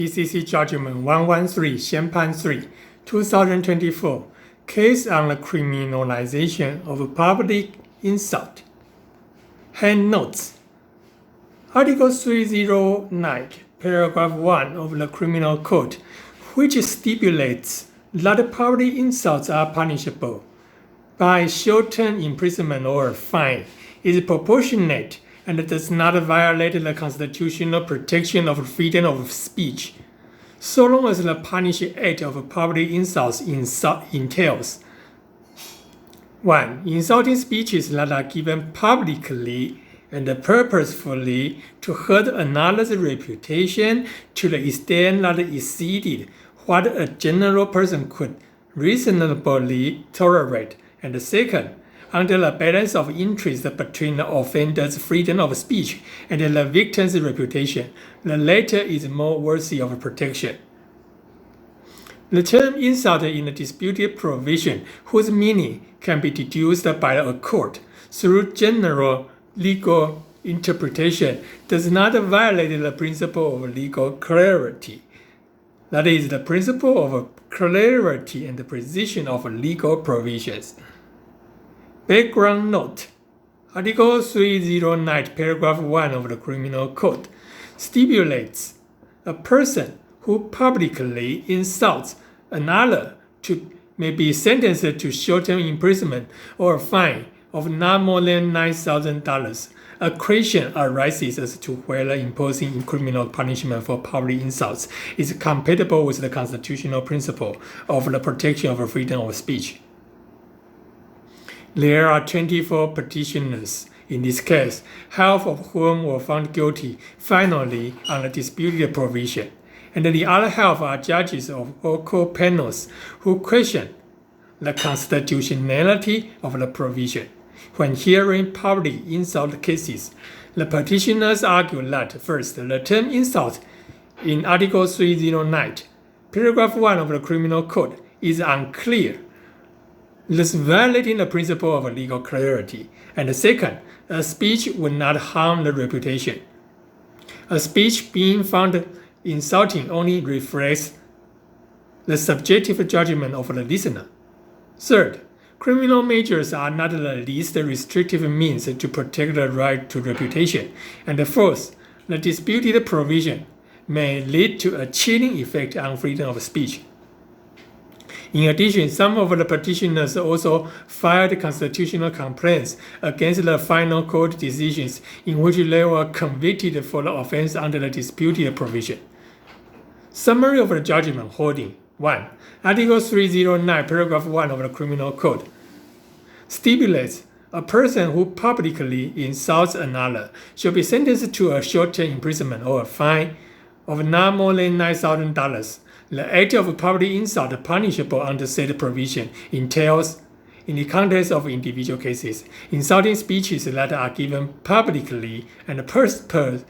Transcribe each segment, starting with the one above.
DCC Judgment 113 宪判 3, 2024, Case on the Criminalization of Public Insult. Hand notes. Article 309, paragraph 1 of the Criminal Code, which stipulates that public insults are punishable by short-term imprisonment or a fine, is proportionate and does not violate the constitutional protection of freedom of speech, so long as the punished act of public insults entails 1. Insulting speeches that are given publicly and purposefully to hurt another's reputation to the extent that it exceeded what a general person could reasonably tolerate, and second, under the balance of interest between the offender's freedom of speech and the victim's reputation, the latter is more worthy of protection. The term insult in the disputed provision, whose meaning can be deduced by a court through general legal interpretation, does not violate the principle of legal clarity. That is, the principle of clarity and the precision of legal provisions. Background note. Article 309, paragraph 1 of the Criminal Code stipulates a person who publicly insults another may be sentenced to short-term imprisonment or a fine of not more than $9,000. A question arises as to whether imposing criminal punishment for public insults is compatible with the constitutional principle of the protection of freedom of speech. There are 24 petitioners in this case, half of whom were found guilty finally on the disputed provision, and the other half are judges of local panels who question the constitutionality of the provision. When hearing public insult cases, the petitioners argue that, first, the term insult in Article 309, paragraph 1 of the Criminal Code is unclear, thus violating the principle of legal clarity. And second, a speech would not harm the reputation. A speech being found insulting only reflects the subjective judgment of the listener. Third, criminal measures are not the least restrictive means to protect the right to reputation. And fourth, the disputed provision may lead to a chilling effect on freedom of speech. In addition, some of the petitioners also filed constitutional complaints against the final court decisions in which they were convicted for the offense under the disputed provision. Summary of the judgment holding. 1. Article 309, paragraph 1 of the Criminal Code stipulates a person who publicly insults another shall be sentenced to a short-term imprisonment or a fine of not more than $9,000. The act of public insult punishable under said provision entails, in the context of individual cases, insulting speeches that are given publicly and purposefully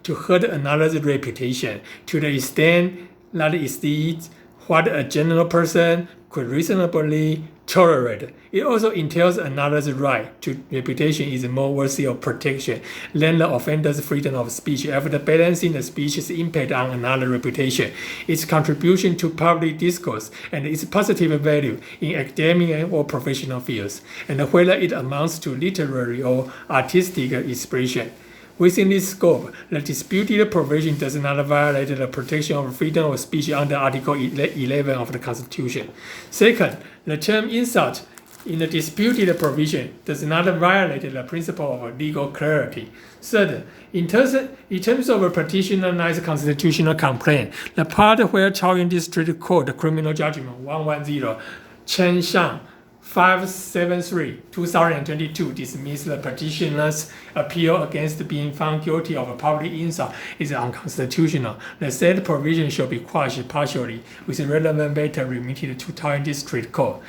to hurt another's reputation to the extent that it exceeds what a general person could reasonably tolerate. It also entails another's right to reputation is more worthy of protection than the offender's freedom of speech after balancing the speech's impact on another's reputation, its contribution to public discourse, and its positive value in academic or professional fields, and whether it amounts to literary or artistic expression. Within this scope, the disputed provision does not violate the protection of freedom of speech under Article 11 of the Constitution. Second, the term insult in the disputed provision does not violate the principle of legal clarity. Third, in terms of a petitioner's constitutional complaint, the part where Chaoyuan District Court Criminal Judgment 110 Chen Shang 573, 2022 dismissed the petitioner's appeal against being found guilty of a public insult is unconstitutional. The said provision shall be quashed partially with relevant matter remitted to Taoyuan District Court.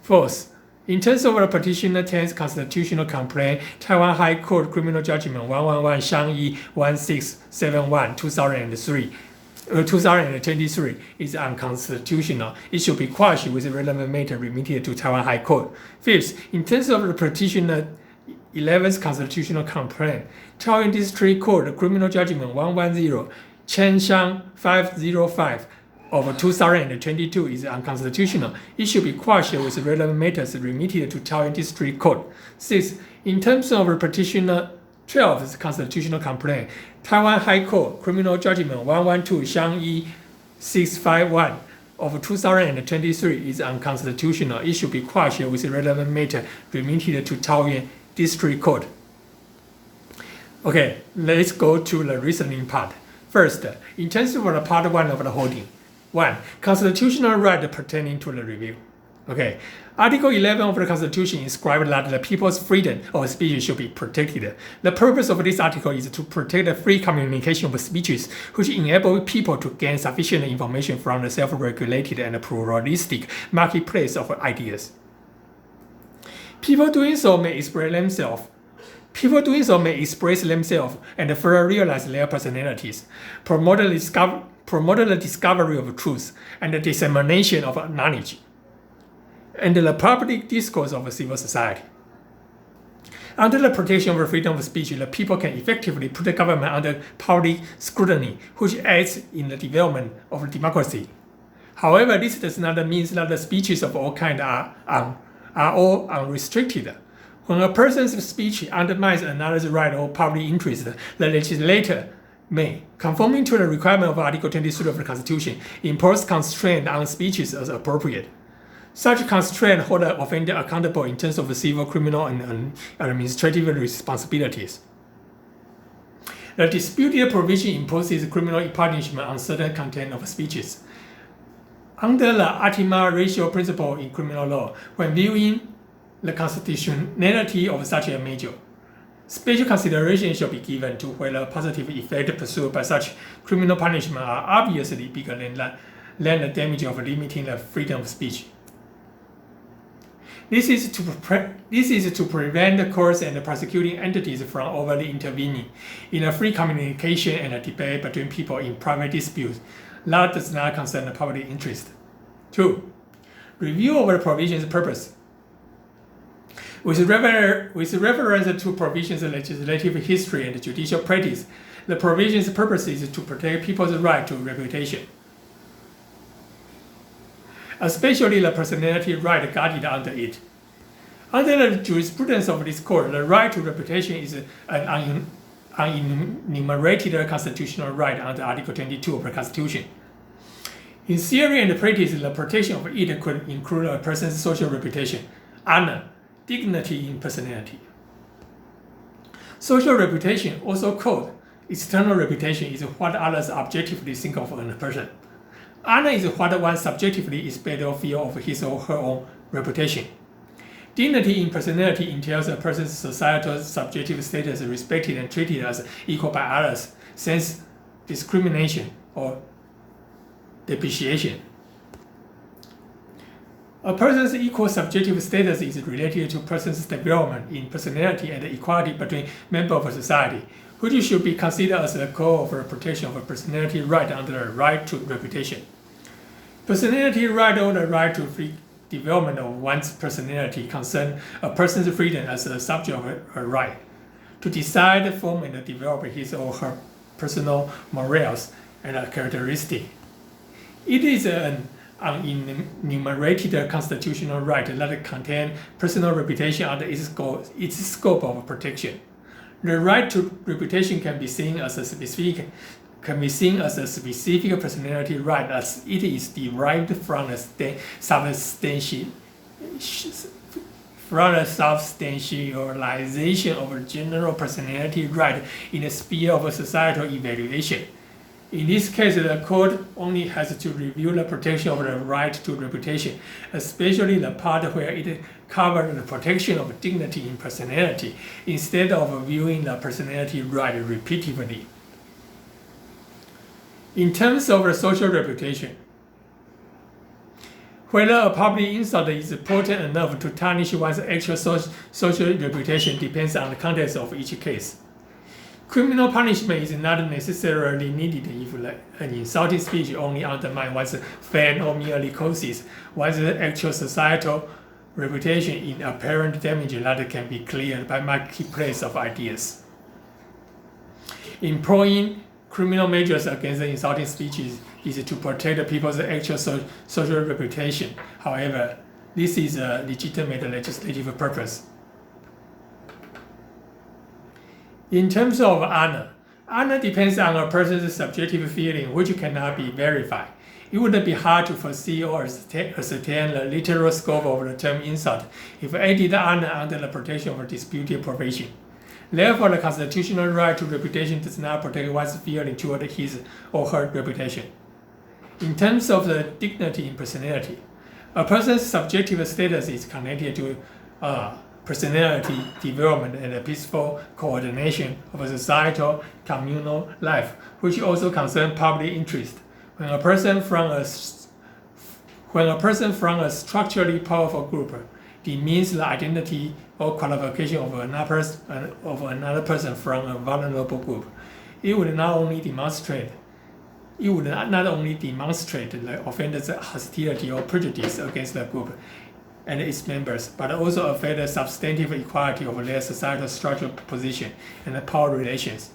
Fourth, in terms of the petitioner 10th constitutional complaint, Taiwan High Court Criminal Judgment 111 Shangyi 1671, 2023 is unconstitutional. It should be quashed with relevant matter remitted to Taiwan High Court. Fifth, in terms of the petitioner 11th constitutional complaint, Chaoyuan District Court Criminal Judgment 110 Chen-Xiang 505 of 2022 is unconstitutional. It should be quashed with relevant matters remitted to Taoyuan District Court. 6. In terms of Petitioner 12's constitutional complaint, Taiwan High Court Criminal Judgment 112 Xiang 651 of 2023 is unconstitutional. It should be quashed with relevant matter remitted to Taoyuan District Court. Okay, let's go to the reasoning part. First, in terms of the part 1 of the holding. 1. Constitutional right pertaining to the review. Okay, Article 11 of the Constitution inscribes that the people's freedom of speech should be protected. The purpose of this article is to protect the free communication of speeches, which enable people to gain sufficient information from the self-regulated and pluralistic marketplace of ideas. People doing so may express themselves and further realize their personalities, promote the discovery of truth and the dissemination of knowledge, and the public discourse of civil society. Under the protection of freedom of speech, the people can effectively put the government under public scrutiny, which aids in the development of democracy. However, this does not mean that the speeches of all kinds are all unrestricted. When a person's speech undermines another's right or public interest, the legislator may, conforming to the requirement of Article 23 of the Constitution, impose constraint on speeches as appropriate. Such constraint hold the offender accountable in terms of civil, criminal, and administrative responsibilities. The disputed provision imposes criminal punishment on certain content of speeches. Under the ultima ratio principle in criminal law, when viewing the constitutionality of such a measure, special consideration shall be given to whether positive effects pursued by such criminal punishment are obviously bigger than the damage of limiting the freedom of speech. This is to prevent the courts and the prosecuting entities from overly intervening in a free communication and a debate between people in private disputes that does not concern the public interest. 2. Review of the provision's purpose. With reference to provisions of legislative history and judicial practice, the provision's purpose is to protect people's right to reputation, especially the personality right guarded under it. Under the jurisprudence of this court, the right to reputation is an unenumerated constitutional right under Article 22 of the Constitution. In theory and practice, the protection of it could include a person's social reputation, honor, dignity in personality. Social reputation, also called external reputation, is what others objectively think of a person. Honor is what one subjectively expects or feels of his or her own reputation. Dignity in personality entails a person's societal subjective status respected and treated as equal by others, since discrimination or depreciation. A person's equal subjective status is related to a person's development in personality and equality between members of society, which should be considered as a core of the protection of a personality right under the right to reputation. Personality right or the right to free development of one's personality concern a person's freedom as a subject of a right to decide, form, and develop his or her personal morals and characteristics. It is an unenumerated constitutional right that contains personal reputation under its scope of protection. The right to reputation can be seen as a specific personality right, as it is derived from the substantialization of a general personality right in the sphere of societal evaluation. In this case, the court only has to review the protection of the right to reputation, especially the part where it covers the protection of dignity in personality, instead of viewing the personality right repeatedly. In terms of the social reputation, whether a public insult is potent enough to tarnish one's actual social reputation depends on the context of each case. Criminal punishment is not necessarily needed if an insulting speech only undermines one's fame or merely causes one's actual societal reputation in apparent damage that can be cleared by marketplace of ideas. Employing criminal measures against insulting speech is to protect people's actual social reputation. However, this is a legitimate legislative purpose. In terms of honor, honor depends on a person's subjective feeling, which cannot be verified. It would be hard to foresee or ascertain the literal scope of the term insult if added honor under the protection of a disputed provision. Therefore, the constitutional right to reputation does not protect one's feeling toward his or her reputation. In terms of the dignity in personality, a person's subjective status is connected to personality development and the peaceful coordination of a societal communal life, which also concerns public interest. When a person from a structurally powerful group demeans the identity or qualification of another person from a vulnerable group, it would not only demonstrate the offender's hostility or prejudice against the group and its members, but also affect the substantive equality of their societal structural position and power relations.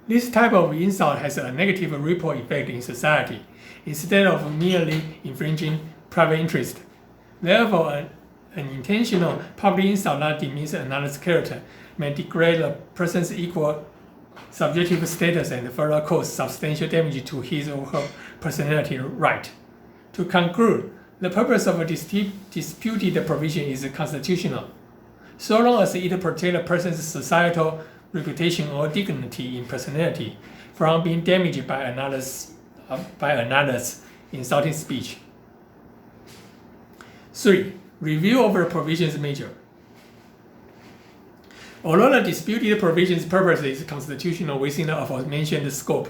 This type of insult has a negative ripple effect in society, instead of merely infringing private interest. Therefore, an intentional public insult that demeans another's character may degrade a person's equal subjective status and further cause substantial damage to his or her personality right. To conclude, the purpose of a disputed provision is constitutional, so long as it protects a person's societal reputation or dignity in personality from being damaged by another's insulting speech. 3. Review of the provision's measure. Although the disputed provision's purpose is constitutional within the aforementioned scope,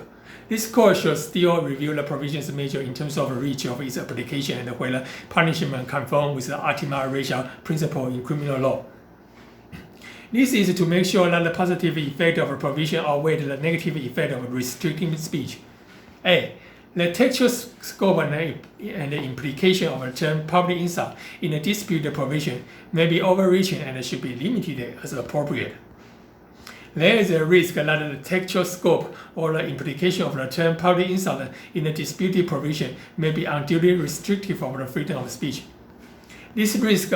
this court should still review the provision's measure in terms of the reach of its application and whether punishment conforms with the ultima ratio principle in criminal law. This is to make sure that the positive effect of a provision outweighs the negative effect of restricting speech. A. The textual scope and the implication of the term public insult in a disputed provision may be overreaching and should be limited as appropriate. There is a risk that the textual scope or the implication of the term public insult in a disputed provision may be unduly restrictive of the freedom of speech. This risk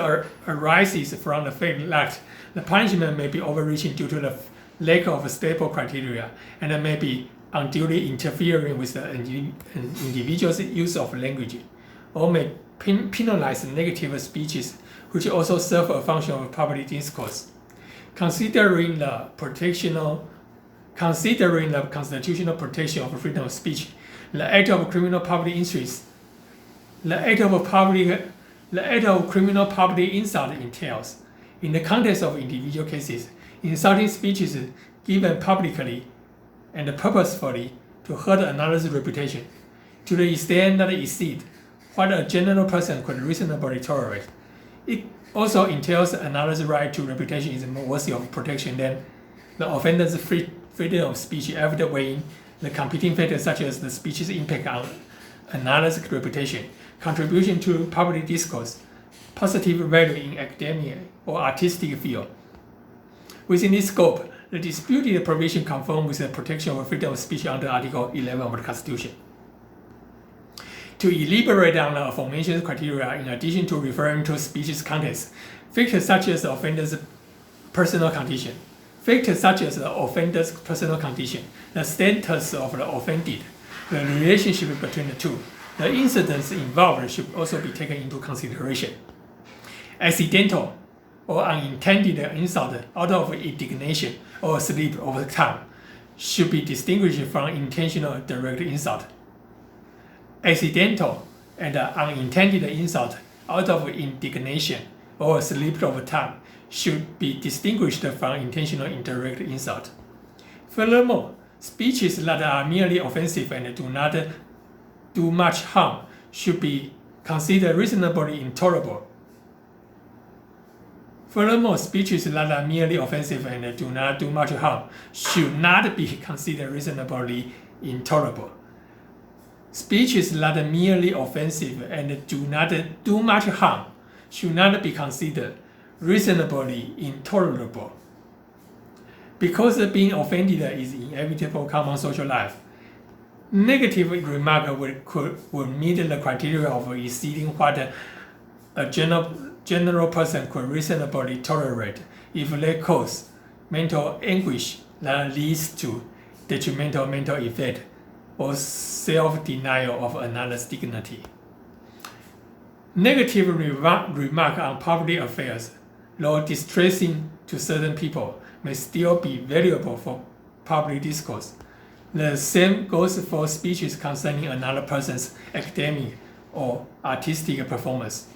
arises from the fact that the punishment may be overreaching due to the lack of stable criteria and may be unduly interfering with an individual's use of language, or may penalize negative speeches which also serve a function of public discourse. Considering the constitutional protection of freedom of speech, the act of criminal public insult entails, in the context of individual cases, insulting speeches given publicly and purposefully to hurt another's reputation, to the extent that it exceeds what a general person could reasonably tolerate. It also entails another's right to reputation is more worthy of protection than the offender's freedom of speech after weighing the competing factors such as the speech's impact on another's reputation, contribution to public discourse, positive value in academia or artistic field. Within this scope, the disputed provision conforms with the protection of freedom of speech under Article 11 of the Constitution. To elaborate on the aforementioned criteria, in addition to referring to speech's context, factors such as the offender's personal condition, the status of the offended, the relationship between the two, the incidents involved should also be taken into consideration. Accidental or unintended insult out of indignation or slip of the tongue should be distinguished from intentional direct insult. Accidental and unintended insult out of indignation or slip of the tongue should be distinguished from intentional indirect insult. Furthermore, speeches that are merely offensive and do not do much harm should be considered reasonably intolerable. Furthermore, speeches that are merely offensive and do not do much harm should not be considered reasonably intolerable. Speeches that are merely offensive and do not do much harm should not be considered reasonably intolerable. Because being offended is inevitable common social life, negative remark would meet the criteria of exceeding what a general person could reasonably tolerate if they cause mental anguish that leads to detrimental mental effect or self-denial of another's dignity. Negative remark on public affairs, though distressing to certain people, may still be valuable for public discourse. The same goes for speeches concerning another person's academic or artistic performance.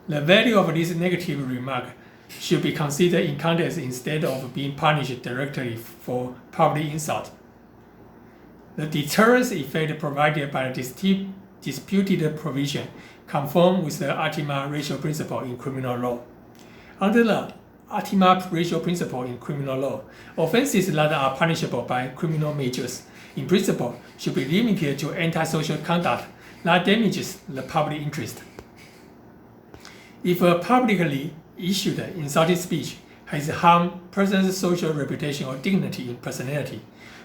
The value of this negative remark should be considered in context instead of being punished directly for public insult. The deterrence effect provided by the disputed provision conforms with the ultima ratio principle in criminal law. Under the ultima ratio principle in criminal law, offenses that are punishable by criminal measures, in principle, should be limited to antisocial conduct that damages the public interest. If a publicly issued insulting speech has harmed a person's social reputation or dignity in personality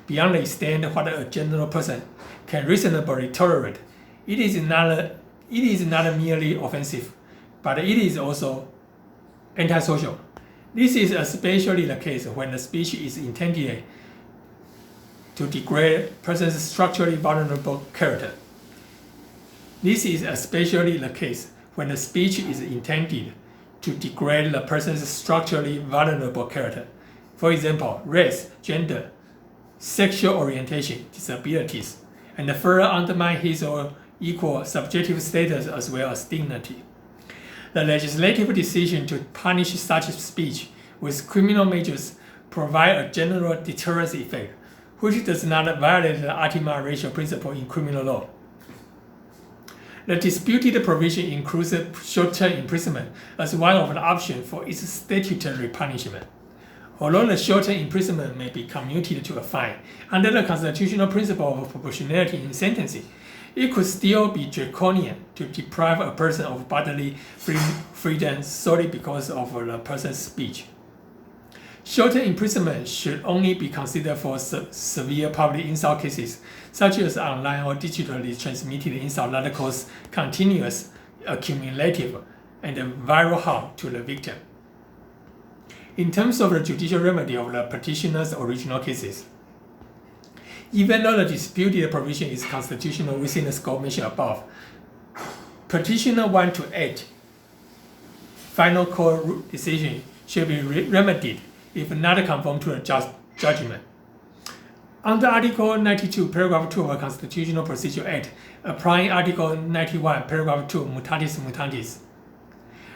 beyond the extent what a general person can reasonably tolerate, it is not merely offensive, but it is also antisocial. This is especially the case when the speech is intended to degrade a person's structurally vulnerable character. This is especially the case when the speech is intended to degrade the person's structurally vulnerable character. For example, race, gender, sexual orientation, disabilities, and further undermine his or equal subjective status as well as dignity. The legislative decision to punish such speech with criminal measures provide a general deterrence effect, which does not violate the ultima ratio principle in criminal law. The disputed provision includes short-term imprisonment as one of the options for its statutory punishment. Although the short-term imprisonment may be commuted to a fine, under the constitutional principle of proportionality in sentencing, it could still be draconian to deprive a person of bodily freedom solely because of the person's speech. Short-term imprisonment should only be considered for severe public insult cases, such as online or digitally transmitted insult that cause continuous, accumulative, and viral harm to the victim. In terms of the judicial remedy of the petitioner's original cases, even though the disputed provision is constitutional within the scope mentioned above, petitioner 1 to 8 final court decision should be remedied if not conform to the judgment. Under Article 92, Paragraph 2 of the Constitutional Procedure Act, applying Article 91, Paragraph 2, mutatis mutandis,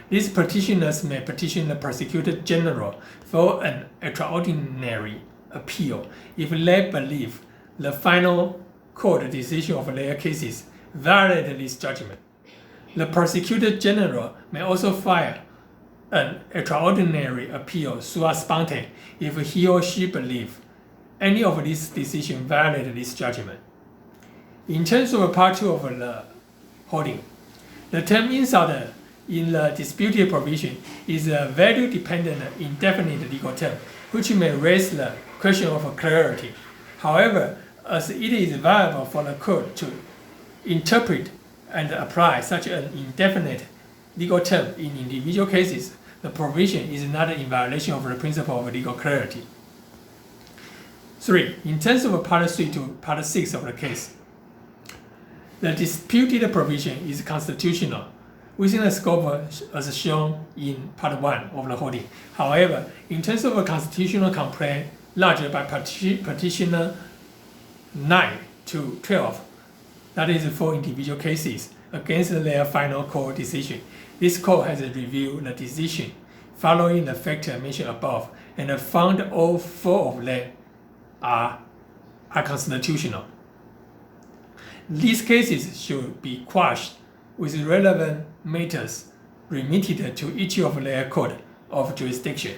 these petitioners may petition the Prosecutor General for an extraordinary appeal if they believe the final court decision of their cases violated this judgment. The Prosecutor General may also file an extraordinary appeal sua sponte if he or she believes any of these decisions violated this judgment. In terms of Part 2 of the holding, the term insult in the disputed provision is a value-dependent indefinite legal term, which may raise the question of clarity. However, as it is viable for the court to interpret and apply such an indefinite legal term in individual cases, the provision is not in violation of the principle of legal clarity. 3. In terms of Part 3 to Part 6 of the case, the disputed provision is constitutional within the scope as shown in Part 1 of the holding. However, in terms of a constitutional complaint lodged by petitioner 9 to 12, that is for individual cases, against their final court decision, this court has reviewed the decision following the factor mentioned above and found all 4 of them are unconstitutional. These cases should be quashed with relevant matters remitted to each of their court of jurisdiction.